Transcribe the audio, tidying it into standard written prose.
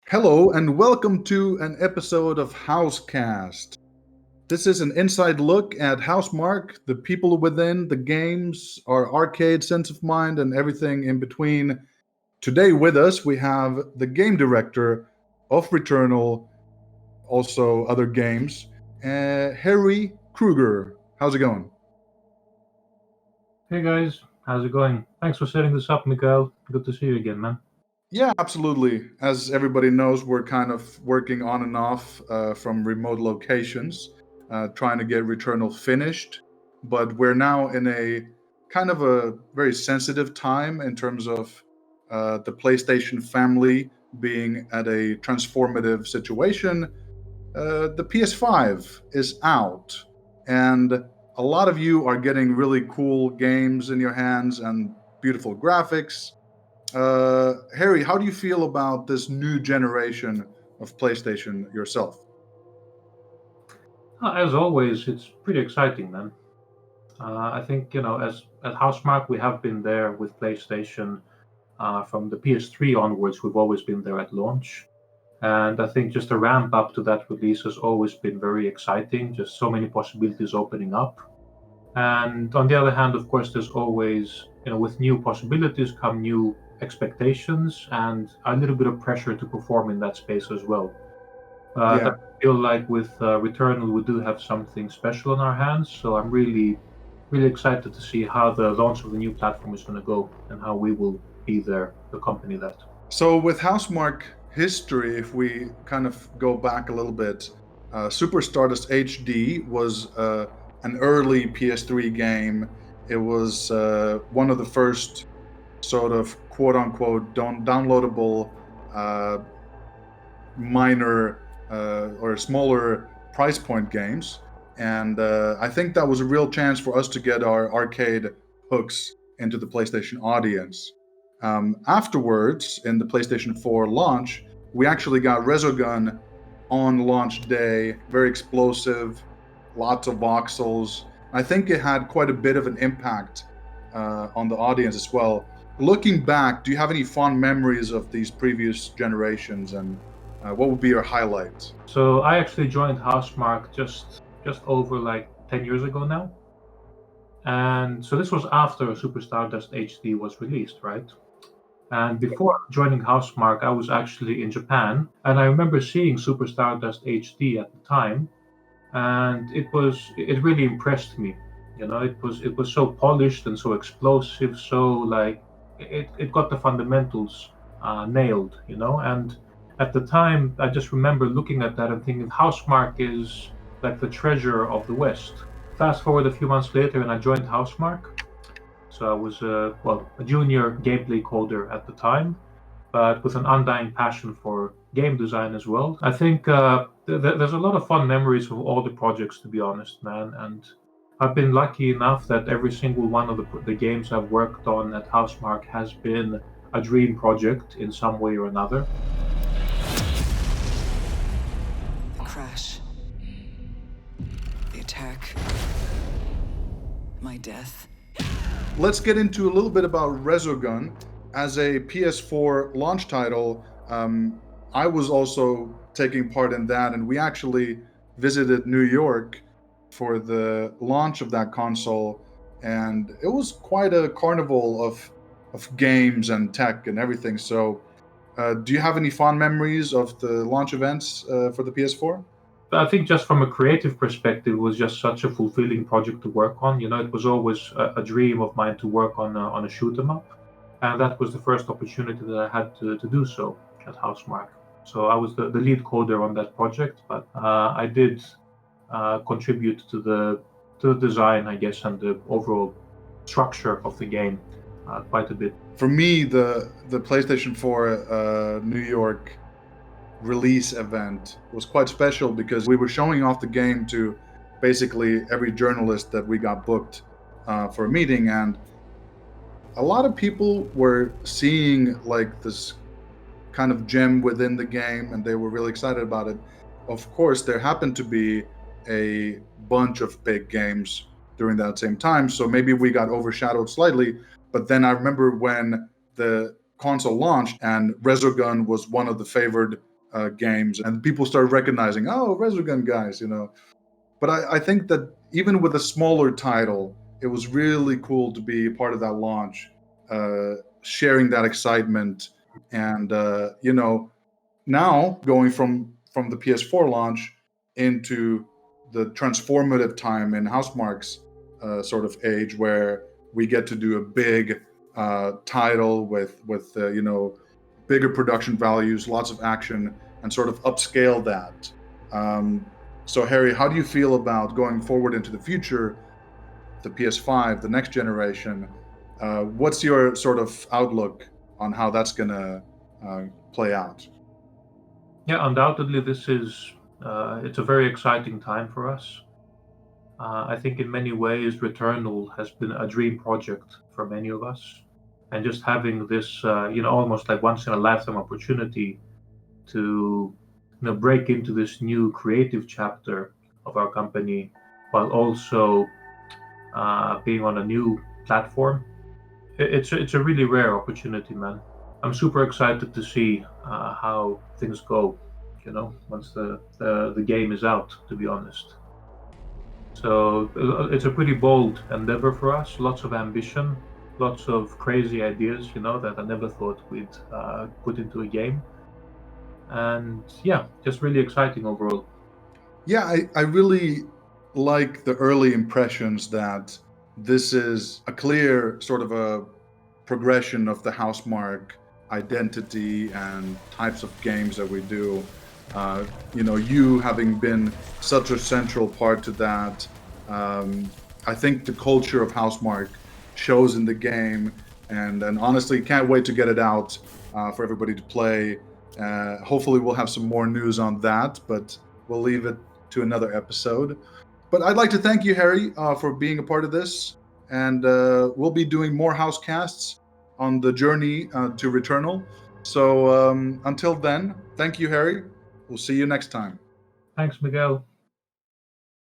Hello and welcome to an episode of HouseCast. This is an inside look at Housemarque, the people within, the games, our arcade sense of mind, and everything in between. Today with us we have the game director of Returnal, also other games, Harry Krueger. How's it going? Hey guys, how's it going? Thanks for setting this up, Mikael. Good to see you again, man. Yeah, absolutely. As everybody knows, we're kind of working on and off from remote locations, trying to get Returnal finished. But we're now in a kind of a very sensitive time in terms of the PlayStation family being at a transformative situation. The PS5 is out, and a lot of you are getting really cool games in your hands and beautiful graphics. Harry, how do you feel about this new generation of PlayStation yourself? As always, it's pretty exciting, man. I think as at Housemark, we have been there with PlayStation from the PS3 onwards. We've always been there at launch, and I think just the ramp up to that release has always been very exciting. Just so many possibilities opening up. And on the other hand, of course, there's always, with new possibilities come new expectations and a little bit of pressure to perform in that space as well. But I Yeah. feel like with Returnal, we do have something special in our hands. So I'm really, really excited to see how the launch of the new platform is going to go and how we will be there to accompany that. So with HouseMark History, if we kind of go back a little bit, Super Stardust HD was an early PS3 game. It was one of the first sort of quote unquote downloadable uh, minor or smaller price point games. And I think that was a real chance for us to get our arcade hooks into the PlayStation audience. Afterwards, in the PlayStation 4 launch, we actually got Resogun on launch day, very explosive, lots of voxels. I think it had quite a bit of an impact on the audience as well. Looking back, do you have any fond memories of these previous generations, and what would be your highlights? So I actually joined Housemark just over like 10 years ago now. And so this was after Super Stardust HD was released, right? And before joining Housemark, I was actually in Japan, and I remember seeing Super Stardust HD at the time, and it really impressed me. It was so polished and so explosive, so like it got the fundamentals nailed, and at the time I just remember looking at that and thinking Housemark is like the treasure of the West. Fast forward a few months later, and I joined Housemark. So I was a junior gameplay coder at the time, but with an undying passion for game design as well. I think there's a lot of fun memories of all the projects, to be honest, man. And I've been lucky enough that every single one of the games I've worked on at Housemark has been a dream project in some way or another. The crash, the attack, my death. Let's get into a little bit about Resogun. As a PS4 launch title, I was also taking part in that, and we actually visited New York for the launch of that console, and it was quite a carnival of games and tech and everything. So, do you have any fond memories of the launch events for the PS4? But I think just from a creative perspective, it was just such a fulfilling project to work on. It was always a dream of mine to work on a shoot 'em up, and that was the first opportunity that I had to do so at Housemark. So I was the lead coder on that project, but I did contribute to the design, I guess, and the overall structure of the game quite a bit. For me, the PlayStation 4 New York release event was quite special because we were showing off the game to basically every journalist that we got booked for a meeting, and a lot of people were seeing like this kind of gem within the game, and they were really excited about it. Of course, there happened to be a bunch of big games during that same time, so maybe we got overshadowed slightly. But then I remember when the console launched, and Resogun was one of the favored games, and people started recognizing, oh, Resogun guys, But I think that even with a smaller title, it was really cool to be a part of that launch, sharing that excitement, and now going from the PS4 launch into the transformative time in Housemarque's sort of age, where we get to do a big title with bigger production values, lots of action, and sort of upscale that. So, Harry, how do you feel about going forward into the future, the PS5, the next generation? What's your sort of outlook on how that's going to play out? Yeah, undoubtedly, this is it's a very exciting time for us. I think in many ways, Returnal has been a dream project for many of us, and just having this, almost like once in a lifetime opportunity to, break into this new creative chapter of our company, while also being on a new platform. It's a really rare opportunity, man. I'm super excited to see how things go, once the game is out, to be honest. So it's a pretty bold endeavor for us, lots of ambition, lots of crazy ideas, that I never thought we'd put into a game. And yeah, just really exciting overall. Yeah, I really like the early impressions that this is a clear sort of a progression of the Housemarque identity and types of games that we do. You having been such a central part to that, I think the culture of Housemarque shows in the game, and honestly, can't wait to get it out for everybody to play. Hopefully, we'll have some more news on that, but we'll leave it to another episode. But I'd like to thank you, Harry, for being a part of this, and we'll be doing more Housecasts on the journey to Returnal. So until then, thank you, Harry. We'll see you next time. Thanks, Miguel.